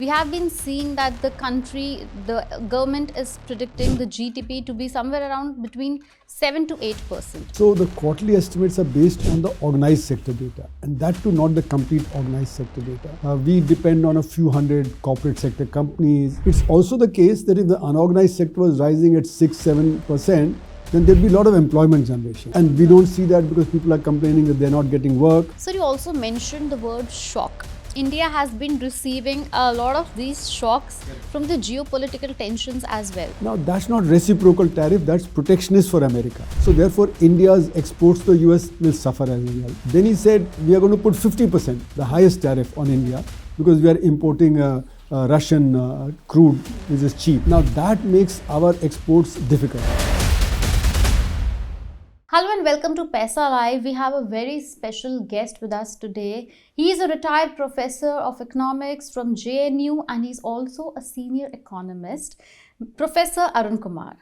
We have been seeing that the government is predicting the GDP to be somewhere around between 7 to 8%. So the quarterly estimates are based on the organized sector data, and that too not the complete organized sector data. We depend on a few hundred corporate sector companies. It's also the case that if the unorganized sector was rising at 6-7%, then there'd be a lot of employment generation. And we don't see that because people are complaining that they're not getting work. So you also mentioned the word shock. India has been receiving a lot of these shocks from the geopolitical tensions as well. Now that's not reciprocal tariff, that's protectionist for America. So therefore India's exports to the US will suffer as well. Then he said we are going to put 50%, the highest tariff on India, because we are importing Russian crude which is cheap. Now that makes our exports difficult. Hello and welcome to Paisa Live. We have a very special guest with us today. He is a retired professor of economics from JNU and he's also a senior economist, Professor Arun Kumar.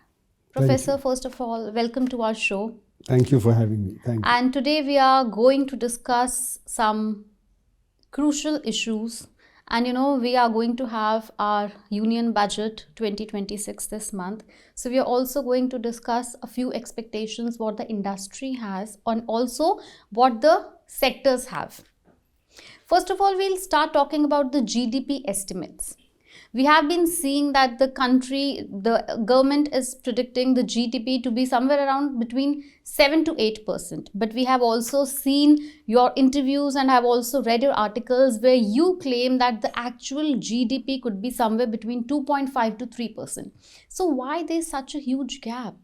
Professor, first of all, welcome to our show. Thank you for having me. Thank you. And today we are going to discuss some crucial issues. And we are going to have our Union Budget 2026 this month. So we are also going to discuss a few expectations what the industry has and also what the sectors have. First of all, we'll start talking about the GDP estimates. We have been seeing that the government is predicting the GDP to be somewhere around between 7 to 8%. But we have also seen your interviews and have also read your articles where you claim that the actual GDP could be somewhere between 2.5 to 3%. So why there's such a huge gap?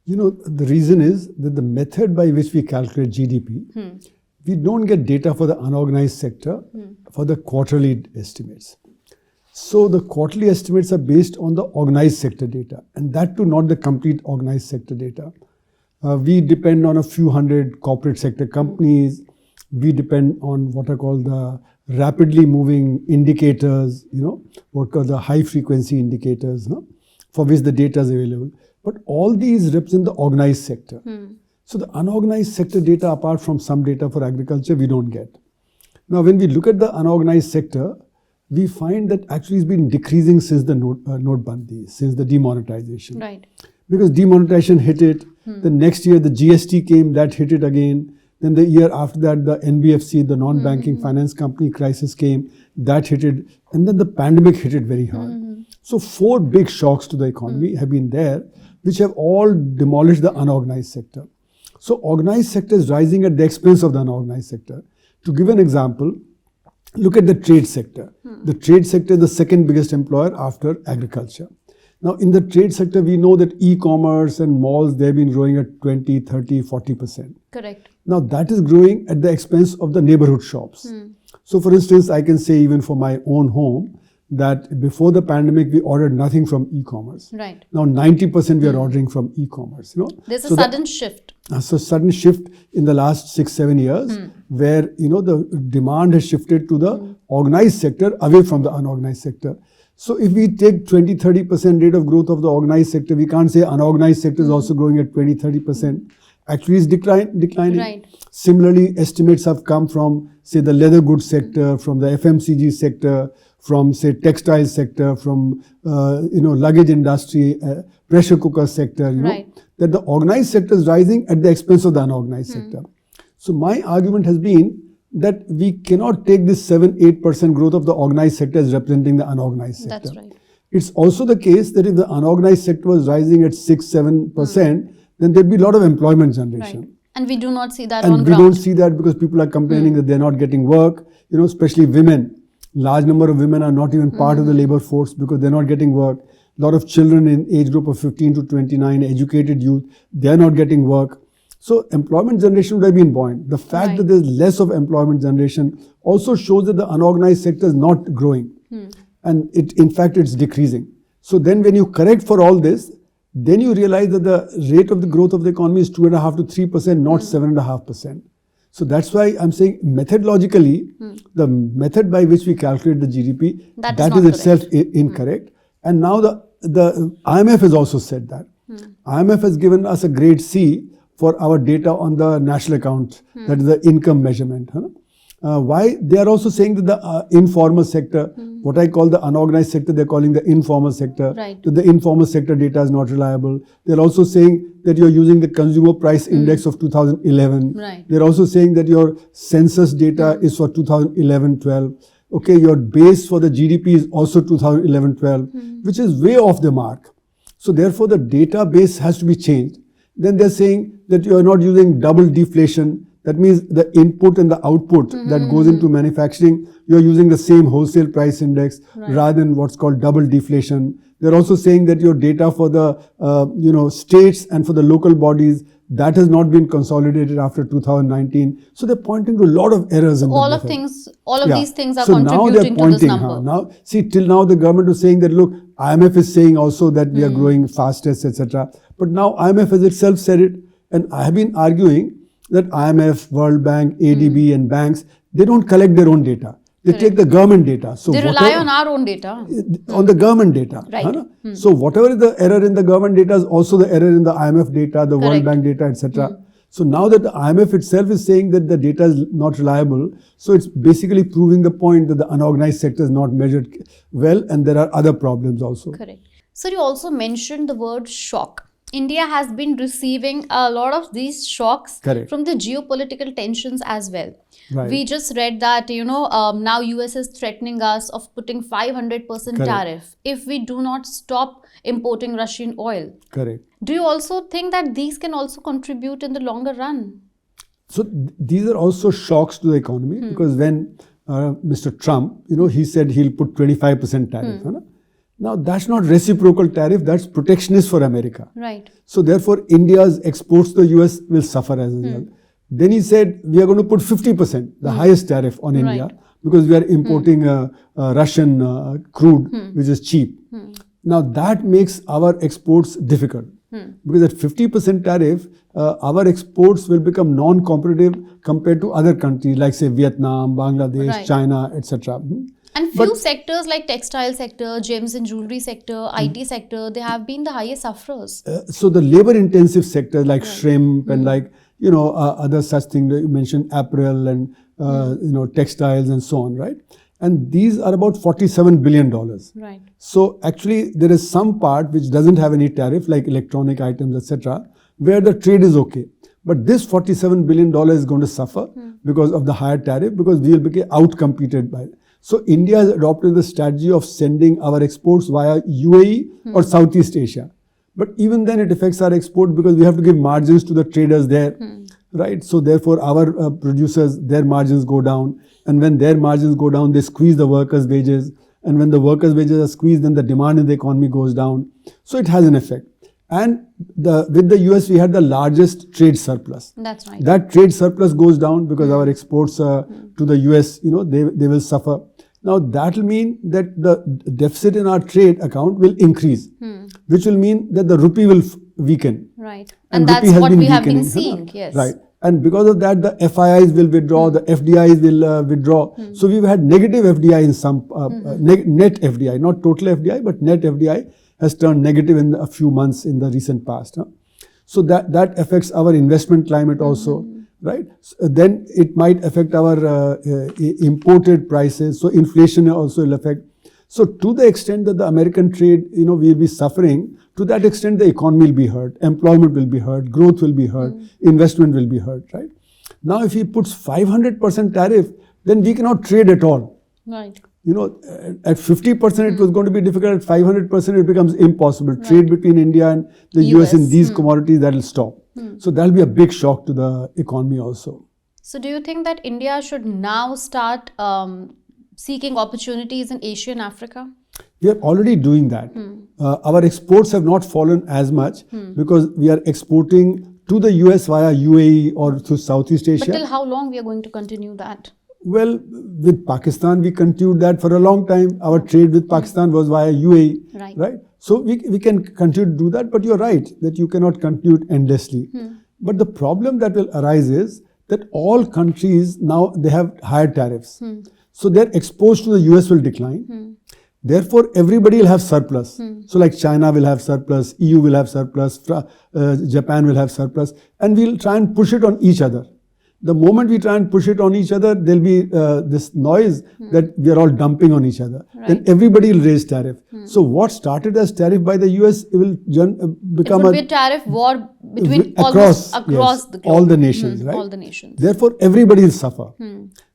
The reason is that the method by which we calculate GDP, we don't get data for the unorganized sector for the quarterly estimates. So the quarterly estimates are based on the organized sector data, and that too not the complete organized sector data. We depend on a few hundred corporate sector companies. We depend on what are called the rapidly moving indicators, what are called the high frequency indicators, for which the data is available. But all these represent the organized sector. So the unorganized sector data, apart from some data for agriculture, we don't get. Now when we look at the unorganized sector, we find that actually it's been decreasing since the Notbandi, since the demonetization. Right. Because demonetization hit it, the next year the GST came, that hit it again. Then the year after that, the NBFC, the non-banking finance company crisis came, that hit it. And then the pandemic hit it very hard. So 4 big shocks to the economy have been there, which have all demolished the unorganized sector. So organized sector is rising at the expense of the unorganized sector. To give an example, look at the trade sector. The trade sector is the second biggest employer after agriculture. Now in the trade sector, we know that e-commerce and malls, they've been growing at 20, 30, 40%. Correct. Now that is growing at the expense of the neighborhood shops. So for instance, I can say even for my own home, that before the pandemic, we ordered nothing from e-commerce. Right. Now 90% we are ordering from e-commerce. There's a sudden shift. So sudden shift in the last 6-7 years, where the demand has shifted to the organized sector away from the unorganized sector. So if we take 20-30% rate of growth of the organized sector, we can't say unorganized sector is also growing at 20-30%. Actually, it's declining. Right. Similarly, estimates have come from, say, the leather goods sector, from the FMCG sector, from, say, textile sector, from, luggage industry, pressure cooker sector, that the organized sector is rising at the expense of the unorganized sector. So my argument has been that we cannot take this 7-8% growth of the organized sector as representing the unorganized sector. That's right. It's also the case that if the unorganized sector was rising at 6-7%, then there'd be a lot of employment generation. Right. And we do not see that on ground. And we don't see that because people are complaining that they're not getting work, especially women. Large number of women are not even part of the labor force because they're not getting work. A lot of children in age group of 15 to 29, educated youth, they're not getting work. So employment generation would have been buoyant. The fact that there's less of employment generation also shows that the unorganized sector is not growing. And in fact, it's decreasing. So then when you correct for all this, then you realize that the rate of the growth of the economy is 2.5 to 3%, not 7.5%. So that's why I'm saying methodologically, the method by which we calculate the GDP, that is itself incorrect. And now the IMF has also said that. IMF has given us a grade C for our data on the national account, that is the income measurement. Why? They are also saying that the informal sector, what I call the unorganized sector, they're calling the informal sector. Right. That the informal sector data is not reliable. They're also saying that you're using the consumer price index of 2011. Right. They're also saying that your census data is for 2011-12. Okay, your base for the GDP is also 2011-12, which is way off the mark. So therefore, the database has to be changed. Then they're saying that you are not using double deflation. That means the input and the output that goes into manufacturing, you're using the same wholesale price index rather than what's called double deflation. They're also saying that your data for the states and for the local bodies, that has not been consolidated after 2019. So they're pointing to a lot of errors in the all method. of these things are so contributing to this number. Now, see, till now the government was saying that, look, IMF is saying also that we are growing fastest, etc. But now IMF has itself said it, and I have been arguing that IMF, World Bank, ADB and banks, they don't collect their own data. They take the government data. So they rely on our own data. On the government data. Right. So whatever is the error in the government data is also the error in the IMF data, the World Bank data, etc. So now that the IMF itself is saying that the data is not reliable, so it's basically proving the point that the unorganized sector is not measured well, and there are other problems also. Correct. So you also mentioned the word shock. India has been receiving a lot of these shocks from the geopolitical tensions as well. Right. We just read that, now US is threatening us of putting 500% tariff if we do not stop importing Russian oil. Correct. Do you also think that these can also contribute in the longer run? So these are also shocks to the economy because when Mr. Trump, he said he'll put 25% tariff. Now, that's not reciprocal tariff, that's protectionist for America. Right. So, therefore, India's exports to the US will suffer as a result. Then he said, we are going to put 50%, the highest tariff on India, because we are importing Russian crude, which is cheap. Now, that makes our exports difficult. Because at 50% tariff, our exports will become non-competitive compared to other countries like, say, Vietnam, Bangladesh, China, etc. And few sectors like textile sector, gems and jewelry sector, IT sector, they have been the highest sufferers. So the labor intensive sectors like shrimp and like, other such things that you mentioned, apparel and, textiles and so on, right? And these are about $47 billion. Right. So actually there is some part which doesn't have any tariff like electronic items, etc., where the trade is okay. But this $47 billion is going to suffer because of the higher tariff, because we will be outcompeted by it. So India has adopted the strategy of sending our exports via UAE or Southeast Asia. But even then it affects our export because we have to give margins to the traders there, right? So therefore our producers, their margins go down. And when their margins go down, they squeeze the workers' wages. And when the workers' wages are squeezed, then the demand in the economy goes down. So it has an effect. And with the US, we had the largest trade surplus. That's right. That trade surplus goes down because our exports to the US, they will suffer. Now that will mean that the deficit in our trade account will increase, which will mean that the rupee will weaken. Right. And that's what we have been seeing. Yes. Right. And because of that, the FIIs will withdraw, the FDIs will withdraw. So we've had negative FDI in some, net FDI, not total FDI, but net FDI has turned negative in a few months in the recent past. So that affects our investment climate also, right? So then it might affect our imported prices. So inflation also will affect. So to the extent that the American trade, will be suffering, to that extent the economy will be hurt, employment will be hurt, growth will be hurt, investment will be hurt, right? Now if he puts 500% tariff, then we cannot trade at all. Right. At 50% it was going to be difficult, at 500% it becomes impossible. Right. Trade between India and the US in these commodities, that will stop. So that will be a big shock to the economy also. So do you think that India should now start seeking opportunities in Asia and Africa? We are already doing that. Our exports have not fallen as much because we are exporting to the US via UAE or through Southeast Asia. But till how long we are going to continue that? Well, with Pakistan, we continued that for a long time. Our trade with Pakistan was via UAE, right? So we can continue to do that, but you're right that you cannot continue it endlessly. But the problem that will arise is that all countries now, they have higher tariffs. So their exposure to the US will decline. Therefore, everybody will have surplus. So like China will have surplus, EU will have surplus, Japan will have surplus, and we'll try and push it on each other. The moment we try and push it on each other, there'll be this noise that we are all dumping on each other. Right. Then everybody will raise tariff. So what started as tariff by the US will become it would be a tariff war between across the globe. all the nations, right? All the nations. Therefore, everybody will suffer.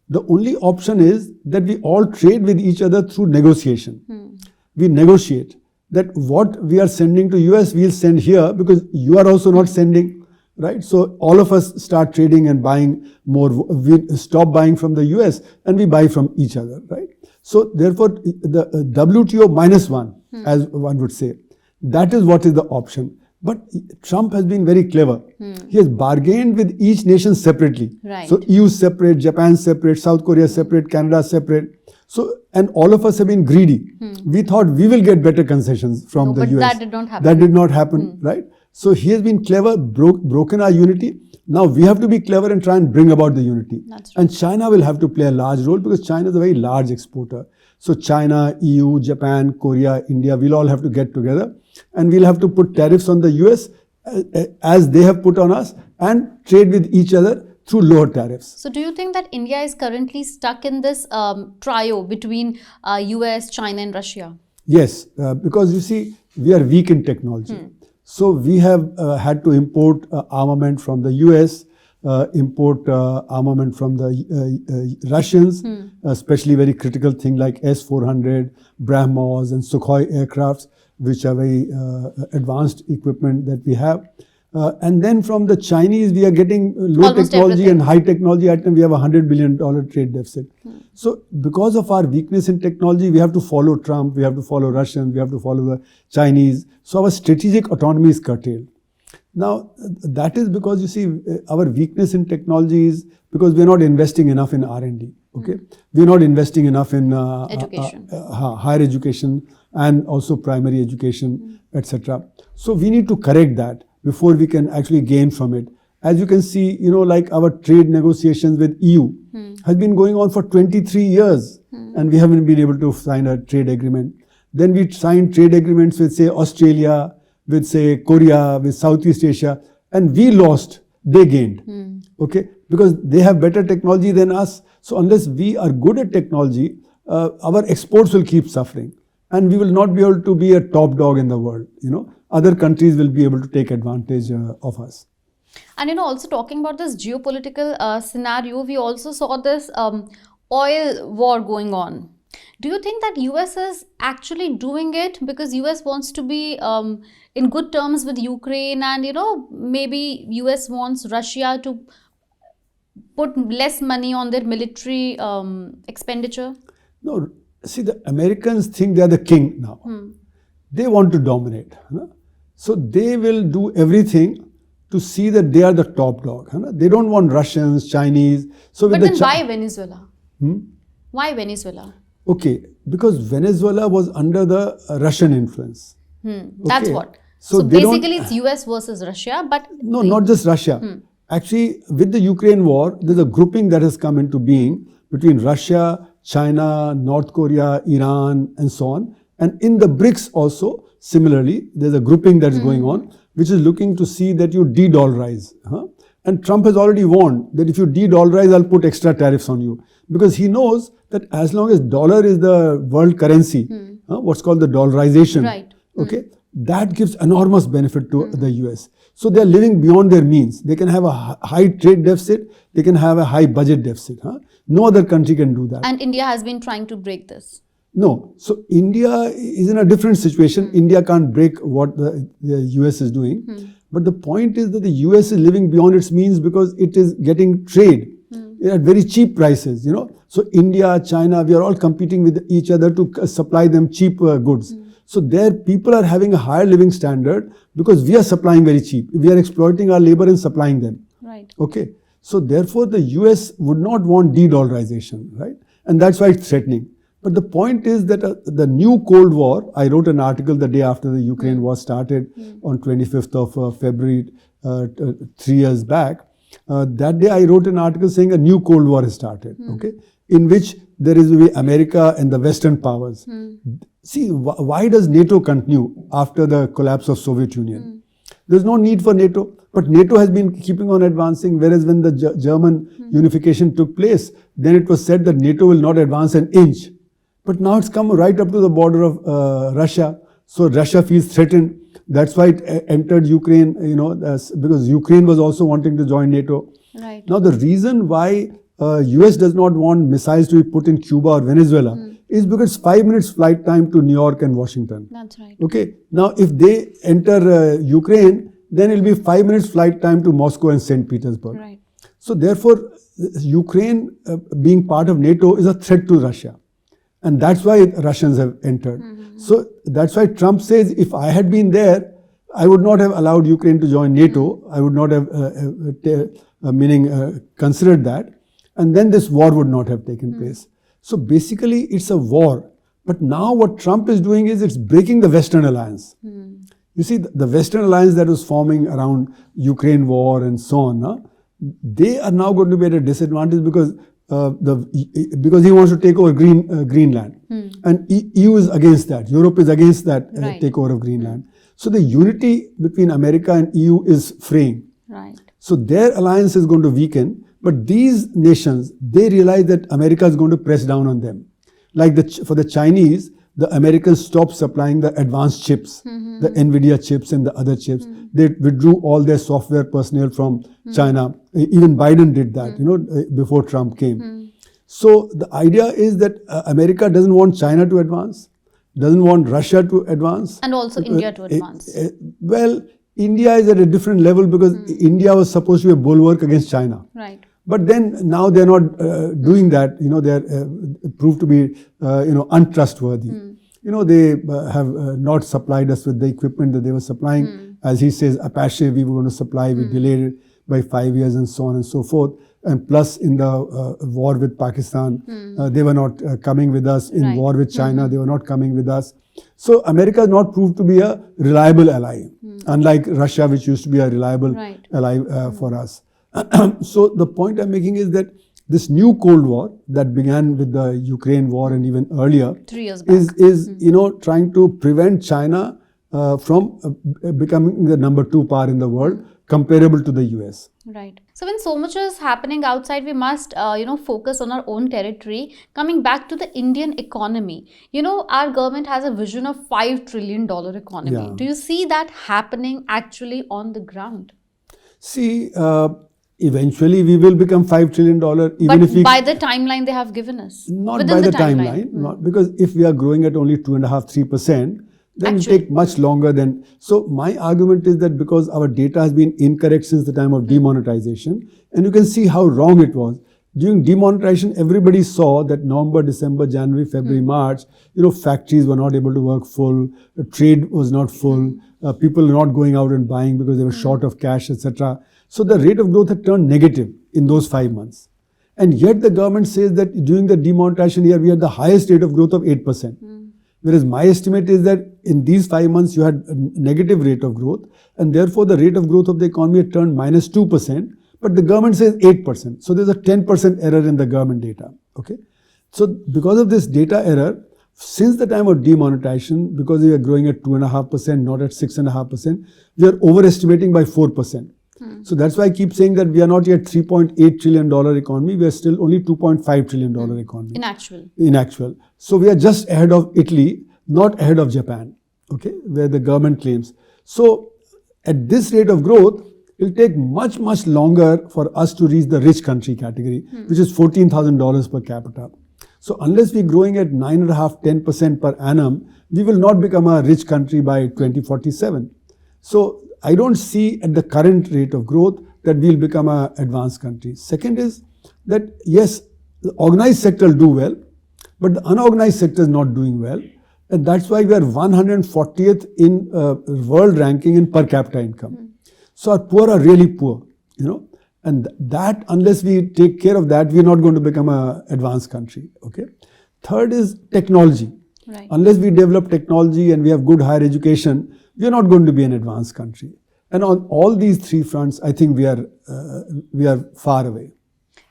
The only option is that we all trade with each other through negotiation. We negotiate that what we are sending to US, we'll send here because you are also not sending. Right, so all of us start trading and buying more. We stop buying from the US and we buy from each other. Right, so therefore the WTO -1, as one would say, that is what is the option. But Trump has been very clever. He has bargained with each nation separately. Right. So EU separate, Japan separate, South Korea separate, Canada separate. So, and all of us have been greedy. We thought we will get better concessions from the but US. that did not happen. That did not happen, right? So he has been clever, broken our unity. Now we have to be clever and try and bring about the unity. That's right. And China will have to play a large role because China is a very large exporter. So China, EU, Japan, Korea, India, we'll all have to get together and we'll have to put tariffs on the US as they have put on us and trade with each other through lower tariffs. So do you think that India is currently stuck in this trio between US, China and Russia? Yes, because you see, we are weak in technology. So we have had to import armament from the US, import armament from the Russians, especially very critical thing like S-400, BrahMos and Sukhoi aircrafts, which are very advanced equipment that we have. And then from the Chinese, we are getting low Almost technology everything. and high technology item. We have a $100 billion trade deficit. So because of our weakness in technology, we have to follow Trump, we have to follow Russians, we have to follow the Chinese. So our strategic autonomy is curtailed. Now, that is because you see, our weakness in technology is because we are not investing enough in R&D. Okay, we are not investing enough in education, higher education, and also primary education, etc. So we need to correct that before we can actually gain from it. As you can see, you know, like our trade negotiations with EU has been going on for 23 years and we haven't been able to sign a trade agreement. Then we signed trade agreements with, say, Australia, with, say, Korea, with Southeast Asia, and we lost, they gained. Okay, because they have better technology than us. So unless we are good at technology, our exports will keep suffering and we will not be able to be a top dog in the world. You know, other countries will be able to take advantage of us. And you know, also talking about this geopolitical scenario, we also saw this oil war going on. Do you think that US is actually doing it because US wants to be in good terms with Ukraine, and you know, maybe US wants Russia to put less money on their military expenditure? No, see, the Americans think they are the king now. They want to dominate. So they will do everything to see that they are the top dog. They don't want Russians, Chinese. So with But then why Venezuela? Why Venezuela? Okay, because Venezuela was under the Russian influence. That's Okay. what. So So they don't- basically it's US versus Russia, but No, not just Russia. Actually, with the Ukraine war, there's a grouping that has come into being between Russia, China, North Korea, Iran, and so on. And in the BRICS also, similarly, there's a grouping that is going on, which is looking to see that you de-dollarize. And Trump has already warned that if you de-dollarize, I'll put extra tariffs on you. Because he knows that as long as dollar is the world currency, what's called the dollarization, Right. okay, that gives enormous benefit to the US. So they're living beyond their means. They can have a high trade deficit, they can have a high budget deficit. No other country can do that. and India has been trying to break this. No. So India is in a different situation. India can't break what the US is doing. But the point is that the US is living beyond its means because it is getting trade at very cheap prices, you know. So India, China, we are all competing with each other to supply them cheap goods. So their people are having a higher living standard because we are supplying very cheap. We are exploiting our labor and supplying them. Right. Okay. So therefore the US would not want de-dollarization, right? And that's why it's threatening. But the point is that the new Cold War, I wrote an article the day after the Ukraine war started on 25th of February, 3 years back. That day I wrote an article saying a new Cold War has started, okay, in which there is America and the Western powers. See, why does NATO continue after the collapse of Soviet Union? There's no need for NATO. But NATO has been keeping on advancing, whereas when the German unification took place, then it was said that NATO will not advance an inch. But now it's come right up to the border of Russia. So Russia feels threatened. That's why it entered Ukraine, because Ukraine was also wanting to join NATO. Right. Now, the reason why US does not want missiles to be put in Cuba or Venezuela is because 5 minutes flight time to New York and Washington. That's right. Okay. Now, if they enter Ukraine, then it will be 5 minutes flight time to Moscow and St. Petersburg. Right. So, therefore, Ukraine being part of NATO is a threat to Russia. And that's why Russians have entered. So, that's why Trump says, if I had been there, I would not have allowed Ukraine to join NATO. I would not have, considered that. And then this war would not have taken place. So, basically, it's a war. But now what Trump is doing is it's breaking the Western alliance. You see, the Western alliance that was forming around Ukraine war and so on, they are now going to be at a disadvantage because he wants to take over Greenland. And EU is against that. Europe is against that takeover of Greenland. So the unity between America and EU is fraying. Right. So their alliance is going to weaken. But these nations, they realize that America is going to press down on them. Like for the Chinese, the Americans stopped supplying the advanced chips, the NVIDIA chips and the other chips. They withdrew all their software personnel from China. Even Biden did that, before Trump came. So the idea is that America doesn't want China to advance, doesn't want Russia to advance. And also India to advance. Well, India is at a different level because India was supposed to be a bulwark against China. Right. But then now they're not doing that. They're proved to be, untrustworthy. They have not supplied us with the equipment that they were supplying. As he says, Apache we were going to supply, we delayed it by 5 years and so on and so forth. And plus in the war with Pakistan, they were not coming with us. In war with China, they were not coming with us. So America has not proved to be a reliable ally, unlike Russia, which used to be a reliable ally for us. So the point I'm making is that this new Cold War that began with the Ukraine war and even earlier 3 years back. is trying to prevent China from becoming the number 2 power in the world, comparable to the US. Right. So when so much is happening outside, we must, focus on our own territory. Coming back to the Indian economy, our government has a vision of $5 trillion economy. Yeah. Do you see that happening actually on the ground? See, eventually we will become $5 trillion. Even But if we, by the timeline they have given us. not within by the timeline, not, because if we are growing at only 2.5-3%, then it will take much longer than. So my argument is that because our data has been incorrect since the time of demonetization, and you can see how wrong it was. During demonetization, everybody saw that November, December, January, February, March, factories were not able to work full, trade was not full, people were not going out and buying because they were short of cash, etc. So the rate of growth had turned negative in those 5 months. And yet the government says that during the demonetization year, we had the highest rate of growth of 8%. Whereas my estimate is that in these 5 months, you had a negative rate of growth, and therefore the rate of growth of the economy had turned minus 2%, but the government says 8%. So there's a 10% error in the government data. Okay. So because of this data error, since the time of demonetization, because we are growing at 2.5%, not at 6.5%, we are overestimating by 4%. So that's why I keep saying that we are not yet $3.8 trillion economy. We are still only $2.5 trillion economy. In actual. So we are just ahead of Italy, not ahead of Japan, okay, where the government claims. So at this rate of growth, it will take much, much longer for us to reach the rich country category, which is $14,000 per capita. So unless we're growing at 9.5-10% per annum, we will not become a rich country by 2047. So I don't see at the current rate of growth that we'll become an advanced country. Second is that yes, the organized sector will do well, but the unorganized sector is not doing well. And that's why we are 140th in world ranking in per capita income. So our poor are really poor, and that unless we take care of that, we're not going to become an advanced country. Okay. Third is technology. Right. Unless we develop technology and we have good higher education, we are not going to be an advanced country. And on all these 3 fronts, I think we are far away.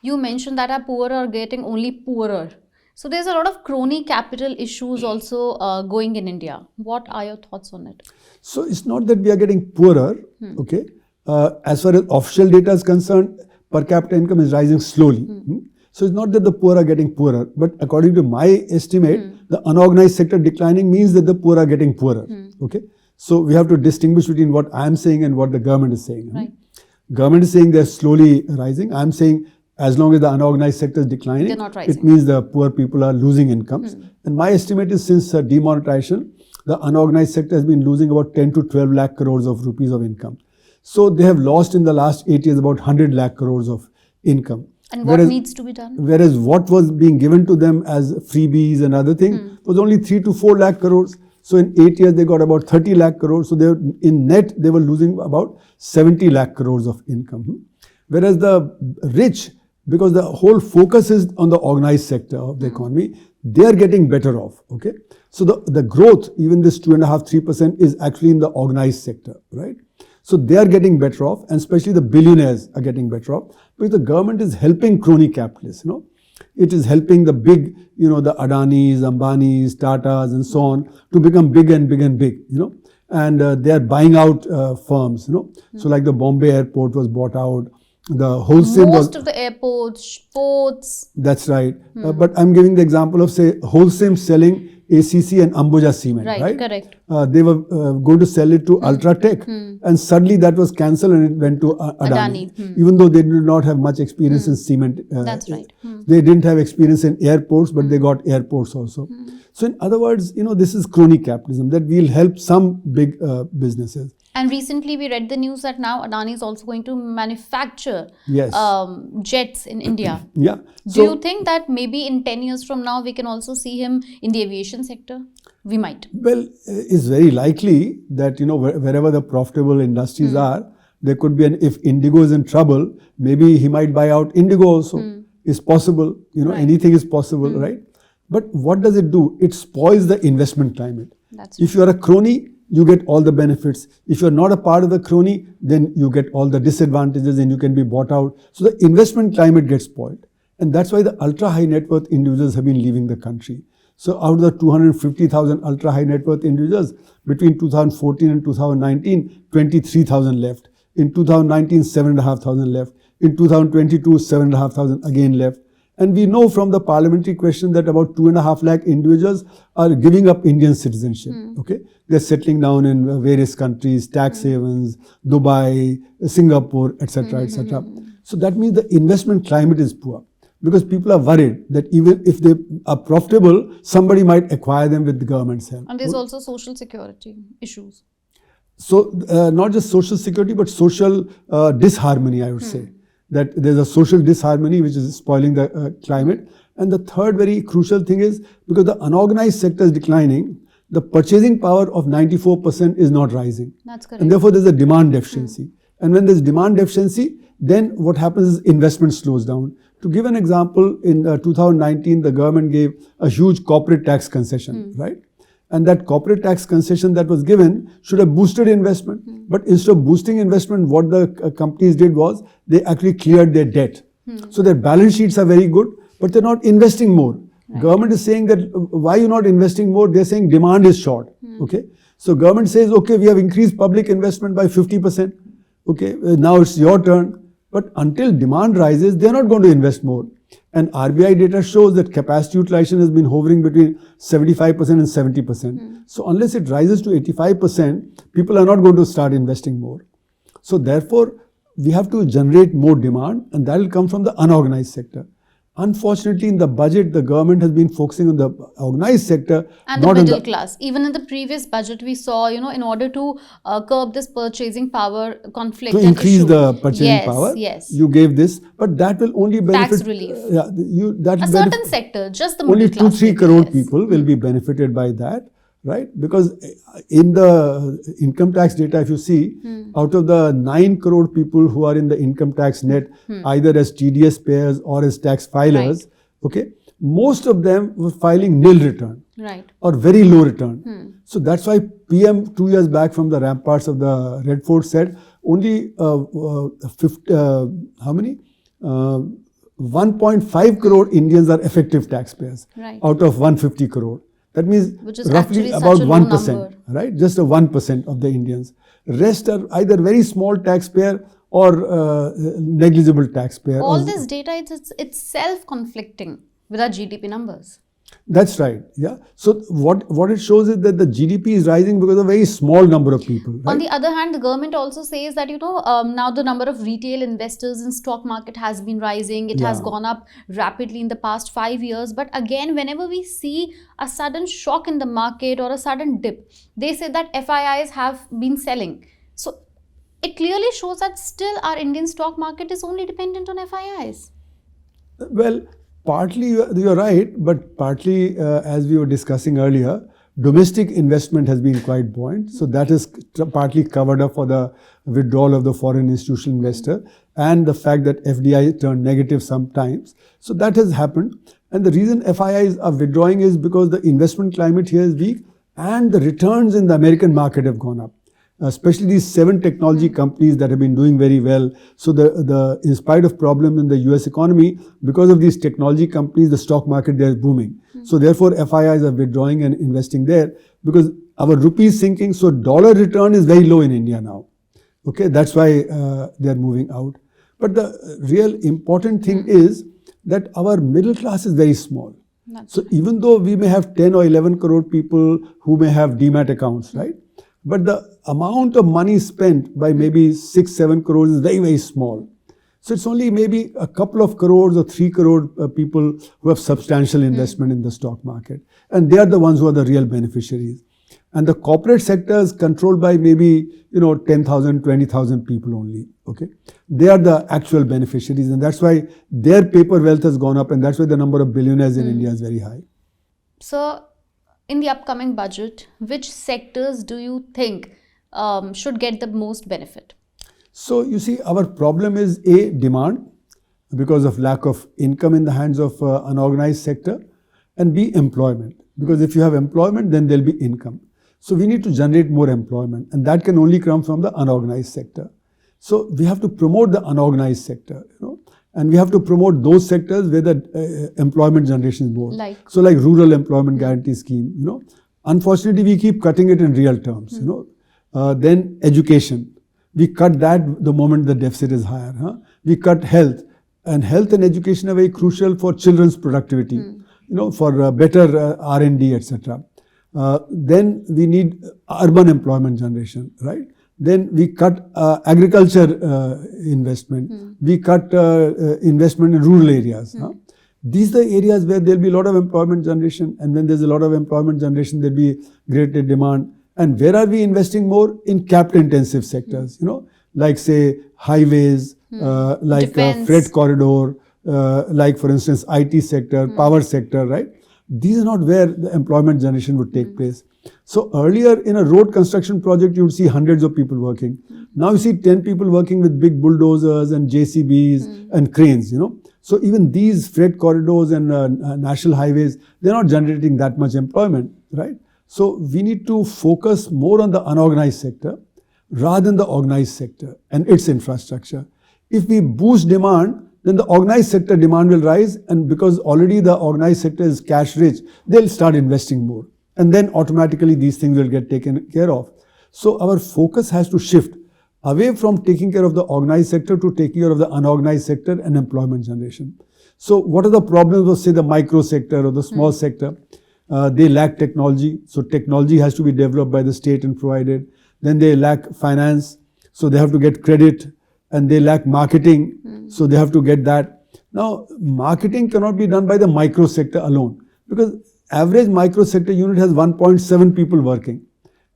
You mentioned that our poor are getting only poorer. So there's a lot of crony capital issues also going in India. What are your thoughts on it? So it's not that we are getting poorer, okay? As far as official data is concerned, per capita income is rising slowly. So it's not that the poor are getting poorer, but according to my estimate, the unorganized sector declining means that the poor are getting poorer, okay? So we have to distinguish between what I am saying and what the government is saying. Right. Government is saying they're slowly rising. I'm saying as long as the unorganized sector is declining, they're not rising. It means the poor people are losing incomes. And my estimate is since demonetization, the unorganized sector has been losing about 10 to 12 lakh crores of rupees of income. So they have lost in the last 8 years about 100 lakh crores of income. And what needs to be done? Whereas what was being given to them as freebies and other things was only 3 to 4 lakh crores. So in 8 years, they got about 30 lakh crores. So they were, in net, they were losing about 70 lakh crores of income. Whereas the rich, because the whole focus is on the organized sector of the economy, they are getting better off, okay? So the growth, even this 2.5–3% is actually in the organized sector, right? So they are getting better off, and especially the billionaires are getting better off, because the government is helping crony capitalists, It is helping the big, the Adanis, Ambanis, Tatas and so on to become big and big and big, And they are buying out firms, So like the Bombay airport was bought out. The wholesale most of the airports, ports. That's right. But I'm giving the example of, say, wholesale selling ACC and Ambuja Cement, right? Correct. They were going to sell it to Ultratech, and suddenly that was cancelled and it went to Adani. Even though they did not have much experience in cement. That's right. They didn't have experience in airports, but they got airports also. So in other words, this is crony capitalism, that will help some big businesses. And recently we read the news that now Adani is also going to manufacture jets in India. Yeah. Do you think that maybe in 10 years from now we can also see him in the aviation sector? We might. Well, it's very likely that, wherever the profitable industries are, there could be if Indigo is in trouble, maybe he might buy out Indigo also. It's possible. Anything is possible, right? But what does it do? It spoils the investment climate. That's if you are a crony, you get all the benefits. If you're not a part of the crony, then you get all the disadvantages and you can be bought out. So the investment climate gets spoiled. And that's why the ultra high net worth individuals have been leaving the country. So out of the 250,000 ultra high net worth individuals, between 2014 and 2019, 23,000 left. In 2019, 7,500 left. In 2022, 7,500 again left. And we know from the parliamentary question that about 2.5 lakh individuals are giving up Indian citizenship. Okay, they're settling down in various countries, tax havens, Dubai, Singapore, etc., etc. So that means the investment climate is poor, because people are worried that even if they are profitable, somebody might acquire them with the government's help. And there's also social security issues. So not just social security, but social disharmony, I would say. That there's a social disharmony which is spoiling the climate. And the third very crucial thing is, because the unorganized sector is declining, the purchasing power of 94% is not rising. That's correct. And therefore there's a demand deficiency. And when there's demand deficiency, then what happens is investment slows down. To give an example, in 2019, the government gave a huge corporate tax concession, right? And that corporate tax concession that was given should have boosted investment. But instead of boosting investment, what the companies did was they actually cleared their debt. So their balance sheets are very good, but they're not investing more. Right. Government is saying that why you're not investing more? They're saying demand is short. Okay. So government says, okay, we have increased public investment by 50%. Okay, now it's your turn. But until demand rises, they're not going to invest more. And RBI data shows that capacity utilization has been hovering between 75% and 70%. So unless it rises to 85%, people are not going to start investing more. So therefore, we have to generate more demand, and that will come from the unorganized sector. Unfortunately, in the budget, the government has been focusing on the organized sector and the middle class. Even in the previous budget, we saw, in order to curb this purchasing power conflict, to increase the purchasing power, you gave this, but that will only benefit tax relief. A certain sector, just the middle class. Only 2-3 crore people will be benefited by that. Right? Because in the income tax data, if you see, out of the 9 crore people who are in the income tax net, either as TDS payers or as tax filers, okay, most of them were filing nil return, or very low return. So that's why PM 2 years back from the ramparts of the Red Fort said only 1 1.5 crore Indians are effective taxpayers out of 150 crore. That means roughly about 1%, right? Just a 1% of the Indians. Rest are either very small taxpayer or negligible taxpayer. All this data, it's self-conflicting with our GDP numbers. That's right. Yeah. So what it shows is that the GDP is rising because of a very small number of people. Right? On the other hand, the government also says that now the number of retail investors in stock market has been rising. It has gone up rapidly in the past 5 years. But again, whenever we see a sudden shock in the market or a sudden dip, they say that FIIs have been selling. So it clearly shows that still our Indian stock market is only dependent on FIIs. Well, partly you're right, but partly, as we were discussing earlier, domestic investment has been quite buoyant. So that is partly covered up for the withdrawal of the foreign institutional investor and the fact that FDI turned negative sometimes. So that has happened. And the reason FIIs are withdrawing is because the investment climate here is weak and the returns in the American market have gone up. Especially these 7 technology companies that have been doing very well. So in spite of problems in the US economy, because of these technology companies, the stock market there is booming. So therefore, FIIs are withdrawing and investing there because our rupee is sinking. So dollar return is very low in India now. Okay, that's why they are moving out. But the real important thing is that our middle class is very small. So even though we may have 10 or 11 crore people who may have demat accounts, right? But the amount of money spent by maybe 6-7 crores is very, very small. So it's only maybe a couple of crores or 3 crore people who have substantial investment in the stock market. And they are the ones who are the real beneficiaries. And the corporate sector is controlled by maybe, 10,000, 20,000 people only. Okay. They are the actual beneficiaries. And that's why their paper wealth has gone up. And that's why the number of billionaires in India is very high. So, in the upcoming budget, which sectors do you think should get the most benefit? So you see, our problem is A, demand because of lack of income in the hands of unorganized sector, and B, employment. Because if you have employment, then there'll be income. So we need to generate more employment, and that can only come from the unorganized sector. So we have to promote the unorganized sector, and we have to promote those sectors where the employment generation is more. So like rural employment guarantee scheme, Unfortunately, we keep cutting it in real terms, Then education. We cut that the moment the deficit is higher. We cut health. And health and education are very crucial for children's productivity, for better R&D, etc. Then we need urban employment generation, right? Then we cut agriculture investment. We cut investment in rural areas. These are the areas where there will be a lot of employment generation. And when there's a lot of employment generation, there will be greater demand. And where are we investing more? In capital-intensive sectors, like say highways, like freight corridor, like for instance IT sector, power sector, right? These are not where the employment generation would take place. So earlier in a road construction project, you would see hundreds of people working. Now you see 10 people working with big bulldozers and JCBs and cranes, So even these freight corridors and national highways, they're not generating that much employment, right? So we need to focus more on the unorganized sector rather than the organized sector and its infrastructure. If we boost demand, then the organized sector demand will rise, and because already the organized sector is cash rich, they'll start investing more. And then automatically these things will get taken care of. So our focus has to shift away from taking care of the organized sector to taking care of the unorganized sector and employment generation. So what are the problems of, say, the micro sector or the small sector? They lack technology. So technology has to be developed by the state and provided. Then they lack finance. So they have to get credit. And they lack marketing. So they have to get that. Now, marketing cannot be done by the micro sector alone, because average micro sector unit has 1.7 people working.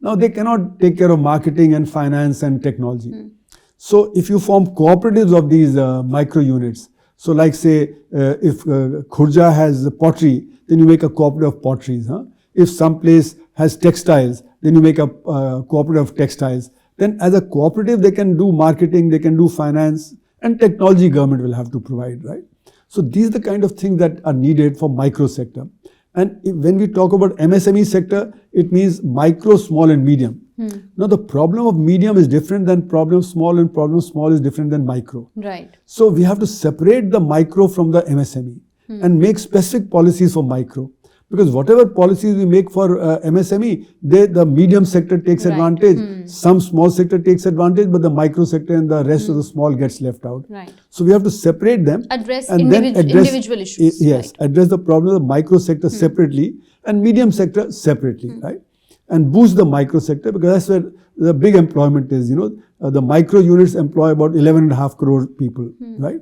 Now, they cannot take care of marketing and finance and technology. So if you form cooperatives of these micro units, so like say, if Khurja has pottery, then you make a cooperative of potteries. If some place has textiles, then you make a cooperative of textiles. Then as a cooperative, they can do marketing, they can do finance, and technology government will have to provide, right? So these are the kind of things that are needed for micro sector. And when we talk about MSME sector, it means micro, small and medium. Now the problem of medium is different than problem of small, and problem of small is different than micro. Right. So we have to separate the micro from the MSME and make specific policies for micro. Because whatever policies we make for MSME, the medium sector takes advantage, some small sector takes advantage, but the micro sector and the rest of the small gets left out. Right. So we have to separate them. Address and then individual issues. Yes, right. address the problem of the micro sector separately and medium sector separately, right? And boost the micro sector, because that's where the big employment is. The micro units employ about 11.5 crore people, right?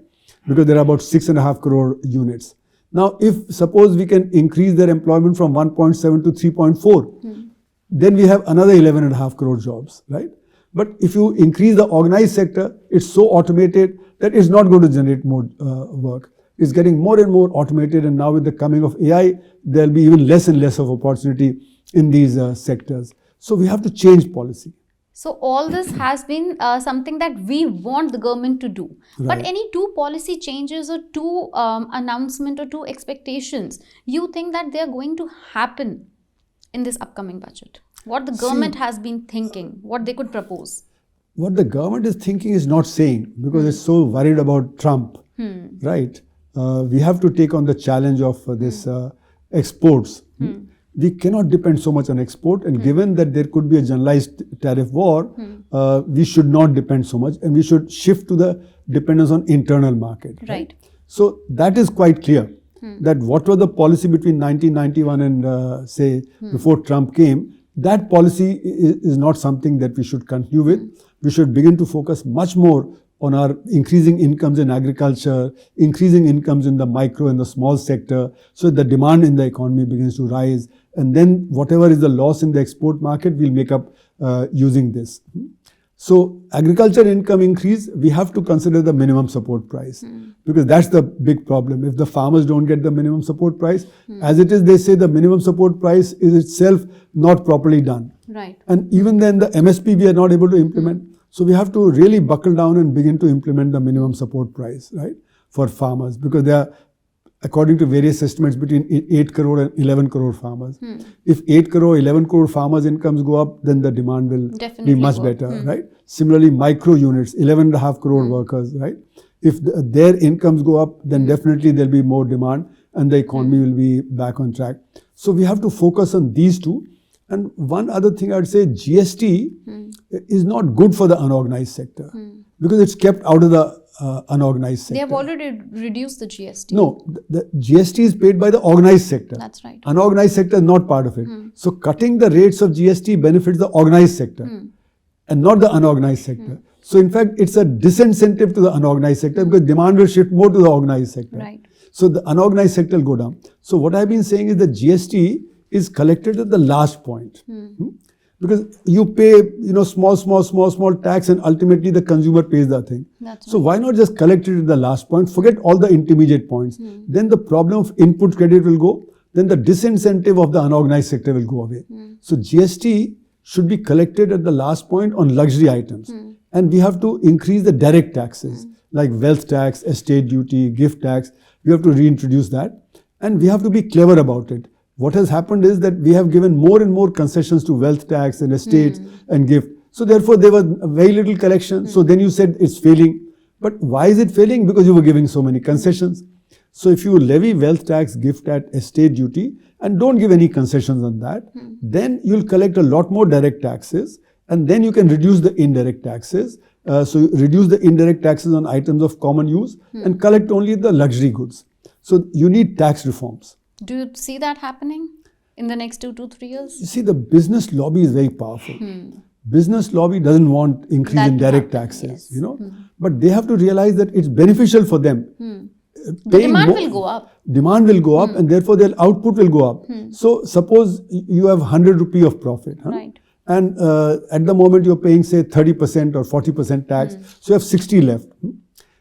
Because there are about 6.5 crore units. Now, if suppose we can increase their employment from 1.7 to 3.4, then we have another 11.5 crore jobs, right? But if you increase the organized sector, it's so automated that it's not going to generate more work. It's getting more and more automated, and now with the coming of AI, there'll be even less and less of opportunity in these sectors. So we have to change policy. So all this has been something that we want the government to do. Right. But any two policy changes or two announcement or two expectations, you think that they are going to happen in this upcoming budget? What the government has been thinking, what they could propose? What the government is thinking is not saying, because it's so worried about Trump, right? We have to take on the challenge of this exports. We cannot depend so much on export, and given that there could be a generalized tariff war, we should not depend so much, and we should shift to the dependence on internal market. Right. So that is quite clear, that what was the policy between 1991 and say before Trump came, that policy is not something that we should continue with. We should begin to focus much more on our increasing incomes in agriculture, increasing incomes in the micro and the small sector, so the demand in the economy begins to rise. And then whatever is the loss in the export market, we'll make up using this. So agriculture income increase, we have to consider the minimum support price, because that's the big problem. If the farmers don't get the minimum support price, as it is, they say the minimum support price is itself not properly done. Right. And even then the MSP we are not able to implement. So we have to really buckle down and begin to implement the minimum support price, right, for farmers, because they are, according to various estimates, between 8 crore and 11 crore farmers. If 8 crore, 11 crore farmers' incomes go up, then the demand will Definitely be much better, right? Similarly, micro units, 11.5 crore workers, right? If their incomes go up, then definitely there'll be more demand and the economy will be back on track. So we have to focus on these two. And one other thing I'd say, GST is not good for the unorganized sector, because it's kept out of the unorganized sector. They have already reduced the GST. No, the GST is paid by the organized sector. That's right. Unorganized sector is not part of it. So cutting the rates of GST benefits the organized sector and not the unorganized sector. So in fact, it's a disincentive to the unorganized sector, because demand will shift more to the organized sector. Right. So the unorganized sector will go down. So what I've been saying is that GST is collected at the last point. Because you pay, small tax, and ultimately the consumer pays the thing. That's so why not just collect it at the last point, forget all the intermediate points. Then the problem of input credit will go, then the disincentive of the unorganized sector will go away. So GST should be collected at the last point on luxury items. And we have to increase the direct taxes, like wealth tax, estate duty, gift tax. We have to reintroduce that. And we have to be clever about it. What has happened is that we have given more and more concessions to wealth tax and estates and gift. So therefore, there was very little collection. So then you said it's failing. But why is it failing? Because you were giving so many concessions. So if you levy wealth tax, gift tax, estate duty, and don't give any concessions on that, then you'll collect a lot more direct taxes, and then you can reduce the indirect taxes. So you reduce the indirect taxes on items of common use and collect only the luxury goods. So you need tax reforms. Do you see that happening in the next 2 to 3 years? You see, the business lobby is very powerful. Business lobby doesn't want increase in direct taxes, but they have to realize that it's beneficial for them. The demand will go up. Demand will go up, and therefore their output will go up. So suppose you have 100 rupee of profit, Right. and at the moment you're paying say 30% or 40% tax, so you have 60 left.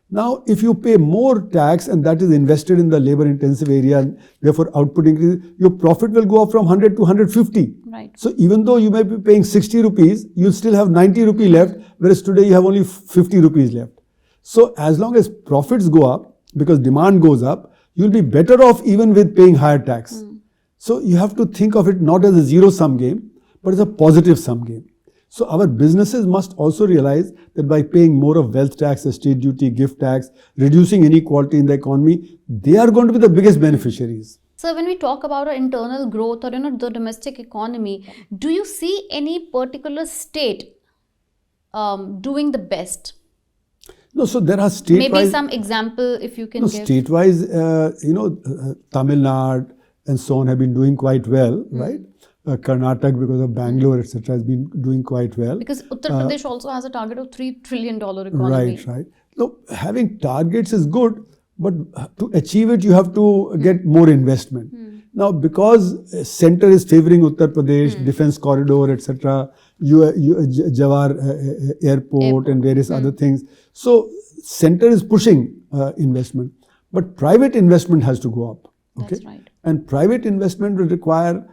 Now, if you pay more tax and that is invested in the labor intensive area and therefore output increases, your profit will go up from 100 to 150. Right. So even though you may be paying 60 rupees, you'll still have 90 rupee left, whereas today you have only 50 rupees left. So as long as profits go up, because demand goes up, you'll be better off even with paying higher tax. So you have to think of it not as a zero-sum game, but as a positive sum game. So our businesses must also realize that by paying more of wealth tax, estate duty, gift tax, reducing inequality in the economy, they are going to be the biggest beneficiaries. So when we talk about our internal growth or the domestic economy, do you see any particular state doing the best? No, so there are state-wise. Maybe some example if you can give. State-wise, Tamil Nadu and so on have been doing quite well, right? Karnataka, because of Bangalore, etc., has been doing quite well. Because Uttar Pradesh also has a target of $3 trillion economy. Right. No, having targets is good, but to achieve it, you have to get more investment. Now, because center is favoring Uttar Pradesh, defense corridor, etc., Jawar airport and various other things. So, center is pushing investment, but private investment has to go up. Okay? That's right. And private investment will require,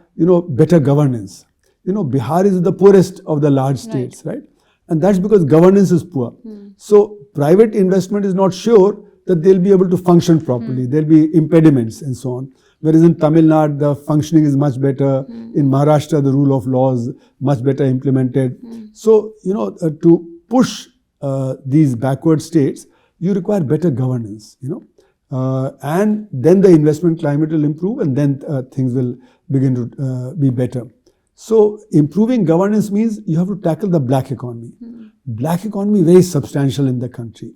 better governance. Bihar is the poorest of the large states, right? And that's because governance is poor. So, private investment is not sure that they'll be able to function properly. There'll be impediments and so on. Whereas in Tamil Nadu, the functioning is much better. In Maharashtra, the rule of law is much better implemented. So, to push these backward states, you require better governance, and then the investment climate will improve, and then things will begin to be better. So, improving governance means you have to tackle the black economy. Black economy very substantial in the country,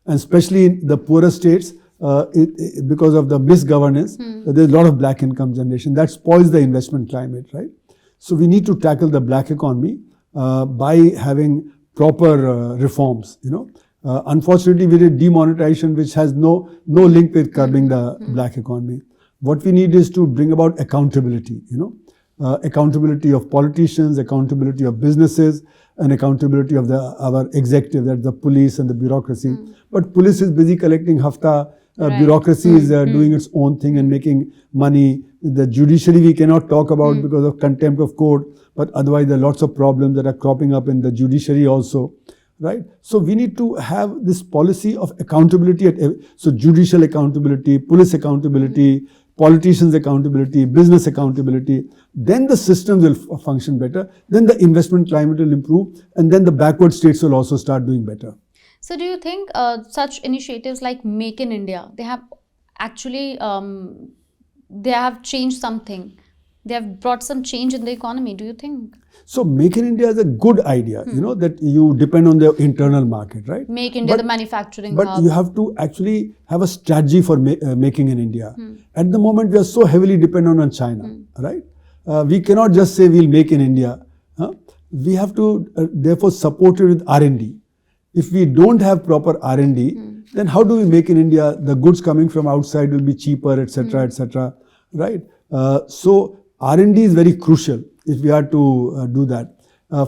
and especially in the poorer states, because of the misgovernance, there's a lot of black income generation. That spoils the investment climate, right? So, we need to tackle the black economy by having proper reforms, Unfortunately, we did demonetization, which has no link with curbing the black economy. What we need is to bring about accountability, accountability of politicians, accountability of businesses, and accountability of our executive, that's the police and the bureaucracy. But police is busy collecting hafta, bureaucracy is doing its own thing and making money. The judiciary we cannot talk about because of contempt of court, but otherwise there are lots of problems that are cropping up in the judiciary also. Right? So we need to have this policy of accountability so judicial accountability, police accountability, politicians accountability, business accountability. Then the systems will function better. Then the investment climate will improve, and then the backward states will also start doing better. So do you think such initiatives like Make in India, they have actually they have changed something? They have brought some change in the economy, do you think? So, Make in India is a good idea, that you depend on the internal market, right? Make India the manufacturing hub. But you have to actually have a strategy for making in India. At the moment, we are so heavily dependent on China, right? We cannot just say we'll make in India. We have to, therefore, support it with R&D. If we don't have proper R&D, then how do we make in India? The goods coming from outside will be cheaper, etc., right? So, R&D is very crucial if we are to do that.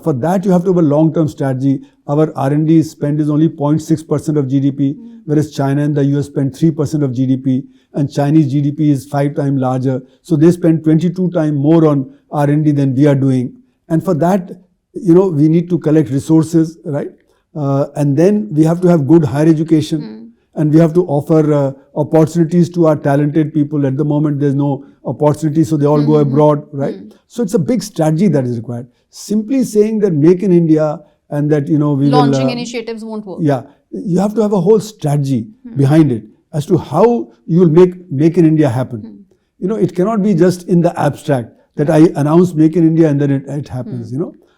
For that, you have to have a long-term strategy. Our R&D spend is only 0.6% of GDP, whereas China and the US spend 3% of GDP, and Chinese GDP is 5 times larger. So they spend 22 times more on R&D than we are doing. And for that, we need to collect resources, right? And then we have to have good higher education. And we have to offer opportunities to our talented people. At the moment, there's no opportunity, so they all go abroad, right? So it's a big strategy that is required. Simply saying that Make in India and that, we launching initiatives won't work. Yeah, you have to have a whole strategy behind it as to how you will make in India happen. It cannot be just in the abstract that I announce Make in India and then it happens,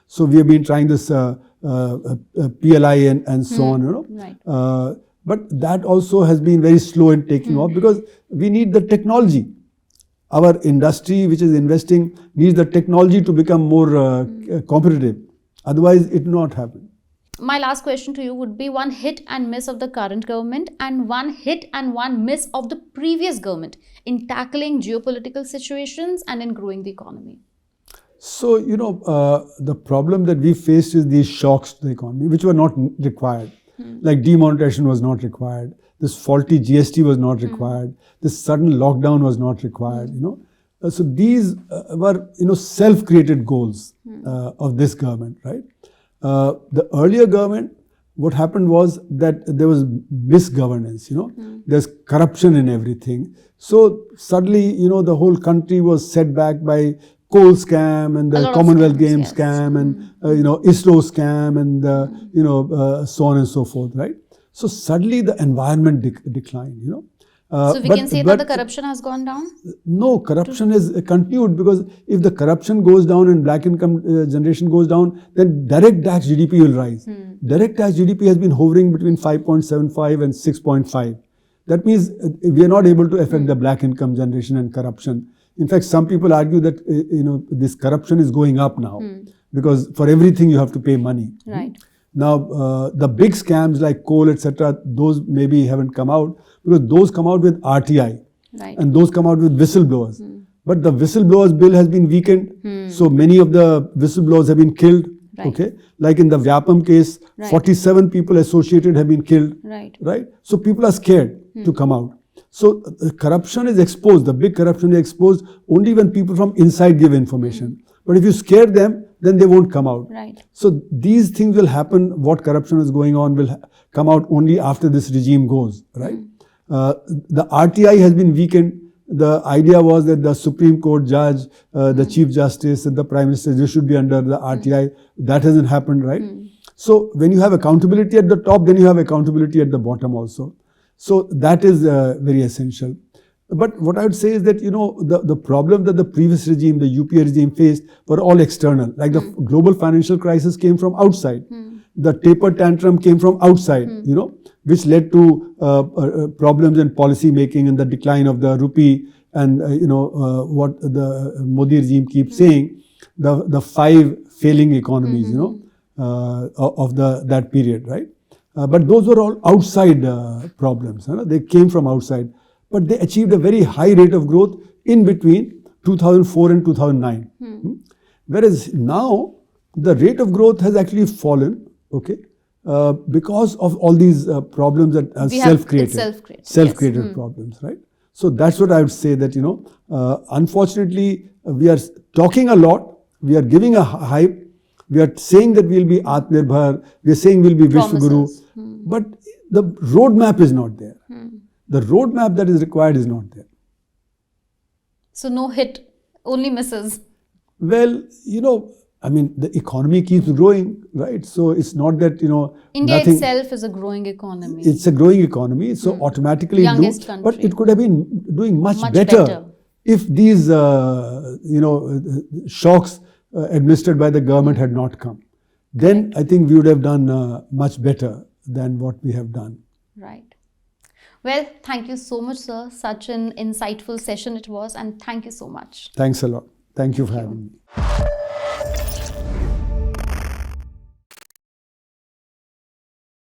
So we have been trying this PLI and so on, Right. But that also has been very slow in taking off because we need the technology. Our industry, which is investing, needs the technology to become more competitive. Otherwise, it will not happen. My last question to you would be one hit and miss of the current government and one hit and one miss of the previous government in tackling geopolitical situations and in growing the economy. So, the problem that we faced is these shocks to the economy, which were not required. Like demonetization was not required. This faulty GST was not required. This sudden lockdown was not required, So these were, self-created goals of this government, right? The earlier government, what happened was that there was misgovernance, There's corruption in everything. So suddenly, the whole country was set back by coal scam and A the lot of Commonwealth scams, Games yes. scam and ISRO scam and so on and so forth, right? So suddenly the environment declined, So we can say that the corruption has gone down? No, corruption is continued, because if the corruption goes down and black income generation goes down, then direct tax GDP will rise. Direct tax GDP has been hovering between 5.75 and 6.5. That means we are not able to affect the black income generation and corruption. In fact, some people argue that this corruption is going up now, because for everything you have to pay money. Right. Now, the big scams like coal, etc., those maybe haven't come out, because those come out with RTI, Right. and those come out with whistleblowers. But the whistleblowers bill has been weakened, so many of the whistleblowers have been killed. Right. Okay, like in the Vyapam case, 47 people associated have been killed. Right. Right. So people are scared to come out. So corruption is exposed. The big corruption is exposed only when people from inside give information. But if you scare them, then they won't come out. Right. So these things will happen. What corruption is going on will come out only after this regime goes, right? The RTI has been weakened. The idea was that the Supreme Court judge, the Chief Justice and the Prime Minister, they should be under the RTI. That hasn't happened, right? So when you have accountability at the top, then you have accountability at the bottom also. So that is very essential. But what I would say is that, the problem that the previous regime, the UPA regime faced were all external. Like the global financial crisis came from outside. The taper tantrum came from outside, which led to problems in policy making and the decline of the rupee and, what the Modi regime keeps saying, the 5 failing economies, of that period, right? But those were all outside problems. They came from outside. But they achieved a very high rate of growth in between 2004 and 2009. Whereas now, the rate of growth has actually fallen, okay, because of all these problems that are self-created. Self-created problems, right? So that's what I would say, that, unfortunately, we are talking a lot, we are giving a hype, we are saying that we'll be Atmanirbhar, we are saying we'll be Vishwaguru, but the roadmap is not there. The roadmap that is required is not there. So no hit, only misses. Well, the economy keeps growing, right? So it's not that, India itself is a growing economy. It's a growing economy, so automatically Youngest country. But it could have been doing much better if these, shocks administered by the government had not come. Then I think we would have done much better than what we have done. Right. Well, thank you so much, sir. Such an insightful session it was, and thank you so much. Thanks a lot. Thank you for having me.